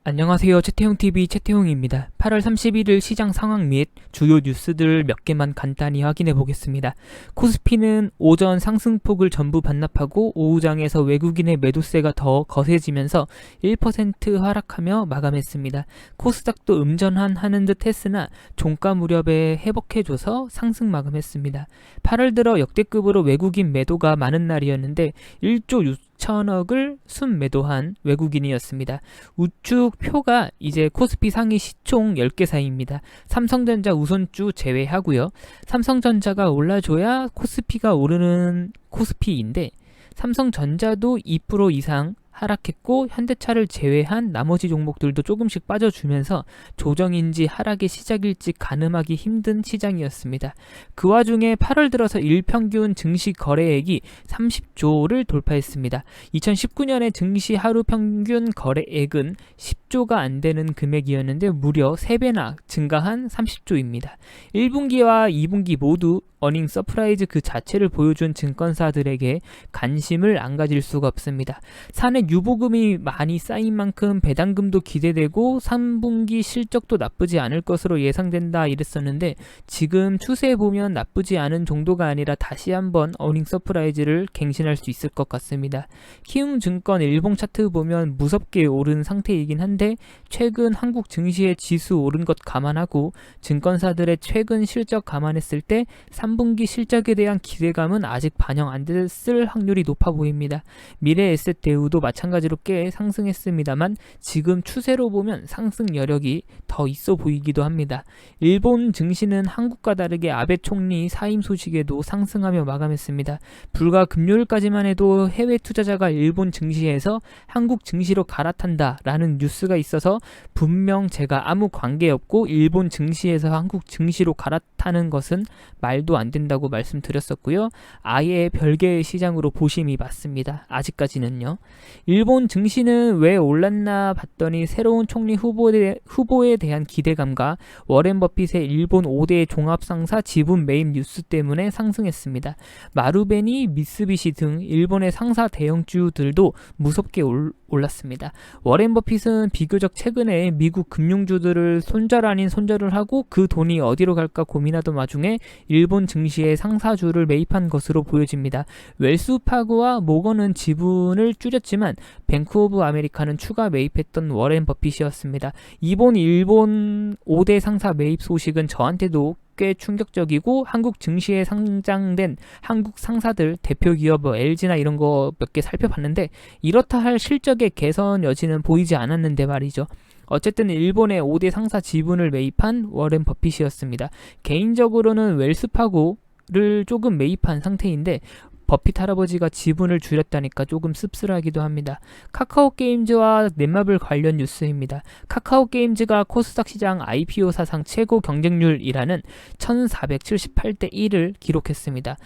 안녕하세요. 채태용TV 채태용입니다. 8월 31일 시장 상황 및 주요 뉴스들 몇 개만 간단히 확인해 보겠습니다. 코스피는 오전 상승폭을 전부 반납하고 오후장에서 외국인의 매도세가 더 거세지면서 1% 하락하며 마감했습니다. 코스닥도 음전하는 듯 했으나 종가 무렵에 회복해줘서 상승 마감했습니다. 8월 들어 역대급으로 외국인 매도가 많은 날이었는데 1조 6천억을 순매도한 외국인이었습니다. 우측 표가 이제 코스피 상위 시총 10개 사이입니다. 삼성전자 우선주 제외하고요. 삼성전자가 올라줘야 코스피가 오르는 코스피인데 삼성전자도 2% 이상 하락했고 현대차를 제외한 나머지 종목들도 조금씩 빠져주면서 조정인지 하락의 시작일지 가늠하기 힘든 시장이었습니다. 그 와중에 8월 들어서 일평균 증시 거래액이 30조를 돌파했습니다. 2019년에 증시 하루 평균 거래액은 10조가 안 되는 금액이었는데 무려 3배나 증가한 30조입니다. 1분기와 2분기 모두 어닝 서프라이즈 그 자체를 보여준 증권사들에게 관심을 안 가질 수가 없습니다. 사내 유보금이 많이 쌓인 만큼 배당금도 기대되고 3분기 실적도 나쁘지 않을 것으로 예상된다 이랬었는데 지금 추세 보면 나쁘지 않은 정도가 아니라 다시 한번 어닝 서프라이즈를 갱신할 수 있을 것 같습니다. 키움증권 일봉 차트 보면 무섭게 오른 상태이긴 한데 최근 한국 증시의 지수 오른 것 감안하고 증권사들의 최근 실적 감안했을 때 3분기 실적에 대한 기대감은 아직 반영 안 됐을 확률이 높아 보입니다. 미래에셋 대우도 마찬가지로 꽤 상승했습니다만 지금 추세로 보면 상승 여력이 더 있어 보이기도 합니다. 일본 증시는 한국과 다르게 아베 총리 사임 소식에도 상승하며 마감했습니다. 불과 금요일까지만 해도 해외 투자자가 일본 증시에서 한국 증시로 갈아탄다 라는 뉴스가 있어서 분명 제가 아무 관계없고 일본 증시에서 한국 증시로 갈아타는 것은 말도 안 된다고 말씀드렸었고요. 아예 별개의 시장으로 보심이 맞습니다. 아직까지는요. 일본 증시는 왜 올랐나 봤더니 새로운 총리 후보에 대한 기대감과 워렌 버핏의 일본 5대 종합상사 지분 매입 뉴스 때문에 상승했습니다. 마루베니, 미쓰비시 등 일본의 상사 대형주들도 무섭게 올랐습니다. 워렌 버핏은 비교적 최근에 미국 금융주들을 손절 아닌 손절을 하고 그 돈이 어디로 갈까 고민하던 와중에 일본 증시의 상사주를 매입한 것으로 보여집니다. 웰스파고와 모건은 지분을 줄였지만 뱅크 오브 아메리카는 추가 매입했던 워렌 버핏이었습니다. 이번 일본 5대 상사 매입 소식은 저한테도 꽤 충격적이고 한국 증시에 상장된 한국 상사들 대표 기업 LG나 이런 거 몇 개 살펴봤는데 이렇다 할 실적의 개선 여지는 보이지 않았는데 말이죠. 어쨌든 일본의 5대 상사 지분을 매입한 워렌 버핏이었습니다. 개인적으로는 웰스파고를 조금 매입한 상태인데 버핏 할아버지가 지분을 줄였다니까 조금 씁쓸하기도 합니다. 카카오게임즈와 넷마블 관련 뉴스입니다. 카카오게임즈가 코스닥 시장 IPO 사상 최고 경쟁률이라는 1478대 1을 기록했습니다.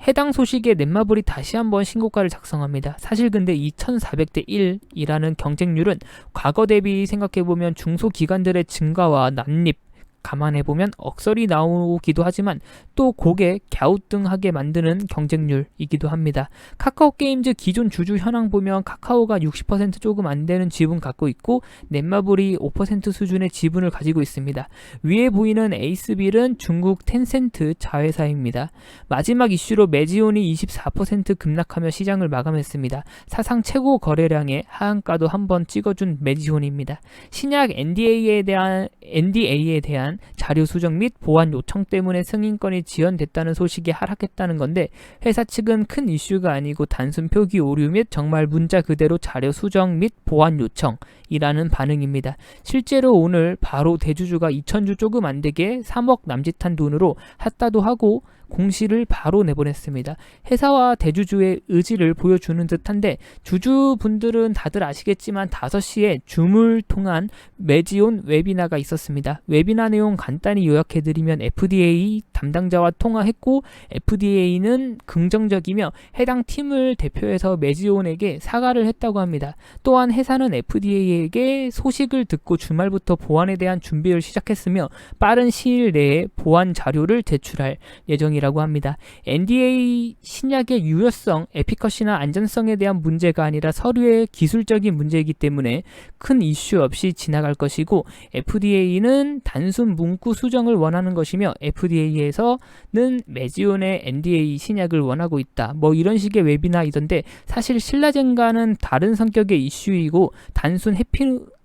해당 소식에 넷마블이 다시 한번 신고가를 작성합니다. 사실 근데 이 1400대 1이라는 경쟁률은 과거 대비 생각해보면 중소기관들의 증가와 난립 감안해보면 억설이 나오기도 하지만 또 고개 갸우뚱하게 만드는 경쟁률이기도 합니다. 카카오게임즈 기존 주주 현황 보면 카카오가 60% 조금 안 되는 지분 갖고 있고 넷마블이 5% 수준의 지분을 가지고 있습니다. 위에 보이는 에이스빌은 중국 텐센트 자회사입니다. 마지막 이슈로 메지온이 24% 급락하며 시장을 마감했습니다. 사상 최고 거래량의 하한가도 한번 찍어준 메지온입니다. 신약 NDA에 대한 자료 수정 및 보완 요청 때문에 승인권이 지연됐다는 소식이 하락했다는 건데 회사 측은 큰 이슈가 아니고 단순 표기 오류 및 정말 문자 그대로 자료 수정 및 보완 요청이라는 반응입니다. 실제로 오늘 바로 대주주가 2,000주 조금 안 되게 3억 남짓한 돈으로 핫다도 하고 공시를 바로 내보냈습니다. 회사와 대주주의 의지를 보여주는 듯한데 주주분들은 다들 아시겠지만 5시에 줌을 통한 메지온 웨비나가 있었습니다. 웨비나 내용 간단히 요약해드리면 FDA 담당자와 통화했고 FDA는 긍정적이며 해당 팀을 대표해서 메지온에게 사과를 했다고 합니다. 또한 회사는 FDA에게 소식을 듣고 주말부터 보안에 대한 준비를 시작했으며 빠른 시일 내에 보안 자료를 제출할 예정입니다. 내용이라고 합니다. NDA 신약의 유효성, 에피커시나 안전성에 대한 문제가 아니라 서류의 기술적인 문제이기 때문에 큰 이슈 없이 지나갈 것이고, FDA는 단순 문구 수정을 원하는 것이며 FDA에서는 메지온의 NDA 신약을 원하고 있다. 뭐 이런 식의 웹이나이던데, 사실 신라젠과는 다른 성격의 이슈이고 단순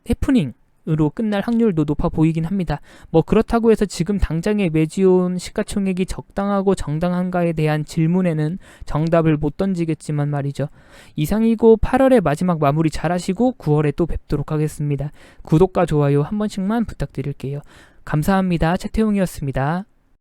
해프닝으로 끝날 확률도 높아 보이긴 합니다. 뭐 그렇다고 해서 지금 당장의 메지온 시가총액이 적당하고 정당한가에 대한 질문에는 정답을 못 던지겠지만 말이죠. 이상이고 8월의 마지막 마무리 잘 하시고 9월에 또 뵙도록 하겠습니다. 구독과 좋아요 한 번씩만 부탁드릴게요. 감사합니다. 최태용이었습니다.